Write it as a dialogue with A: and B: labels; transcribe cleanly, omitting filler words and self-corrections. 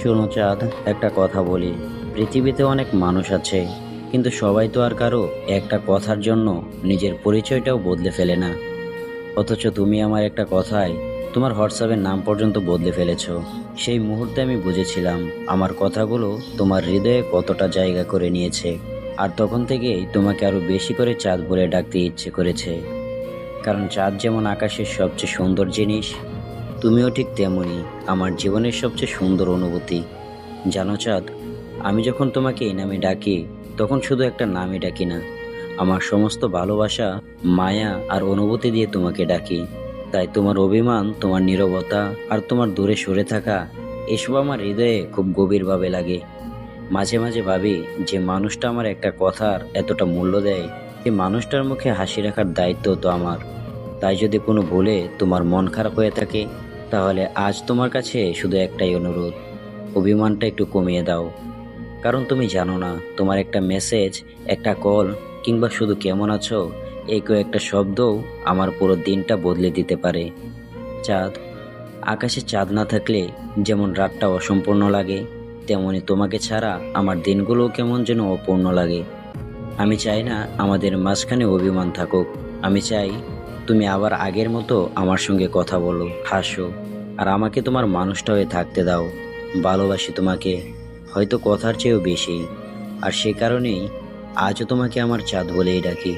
A: শোনো চাঁদ, একটা কথা বলি। পৃথিবীতে অনেক মানুষ আছে, কিন্তু সবাই তো আর কারো একটা কথার জন্য নিজের পরিচয়টাও বদলে ফেলে না। অথচ তুমি আমার একটা কথায় তোমার হোয়াটসঅ্যাপের নাম পর্যন্ত বদলে ফেলেছো। সেই মুহূর্তে আমি বুঝেছিলাম আমার কথাগুলো তোমার হৃদয়ে কতটা জায়গা করে নিয়েছে। আর তখন থেকেই তোমাকে আরো বেশি করে চাঁদ বলে ডাকতে ইচ্ছে করেছে। কারণ চাঁদ যেমন আকাশের সবচেয়ে সুন্দর জিনিস, তুমিও ঠিক তেমনই আমার জীবনের সবচেয়ে সুন্দর অনুভূতি। জানো চাঁদ, আমি যখন তোমাকে এই নামে ডাকি, তখন শুধু একটা নামই ডাকি না, আমার সমস্ত ভালোবাসা, মায়া আর অনুভূতি দিয়ে তোমাকে ডাকি। তাই তোমার অভিমান, তোমার নীরবতা আর তোমার দূরে সরে থাকা, এসব আমার হৃদয়ে খুব গভীরভাবে লাগে। মাঝে মাঝে ভাবি, যে মানুষটা আমার একটা কথার এতটা মূল্য দেয়, সেই মানুষটার মুখে হাসি রাখার দায়িত্ব তো আমার। তাই যদি কোনো ভুলে তোমার মন খারাপ হয়ে থাকে, তাহলে আজ তোমার কাছে শুধু একটাই অনুরোধ, অভিমানটা একটু কমিয়ে দাও। কারণ তুমি জানো না, তোমার একটা মেসেজ, একটা কল কিংবা শুধু কেমন আছো, এই কয়েকটা শব্দও আমার পুরো দিনটা বদলে দিতে পারে। চাঁদ, আকাশে চাঁদ না থাকলে যেমন রাতটা অসম্পূর্ণ লাগে, তেমনি তোমাকে ছাড়া আমার দিনগুলোও কেমন যেন অপূর্ণ লাগে। আমি চাই না আমাদের মাঝখানে অভিমান থাকুক। আমি চাই তুমি আবার আগের মতো আমার সঙ্গে কথা বলো, হাসো, আর আমাকে তোমার মানুষটা হয়ে থাকতে দাও। ভালোবাসি তোমাকে, হয়তো কথার চেয়েও বেশি। আর সে কারণেই আজও তোমাকে আমার চাঁদ বলেই ডাকি।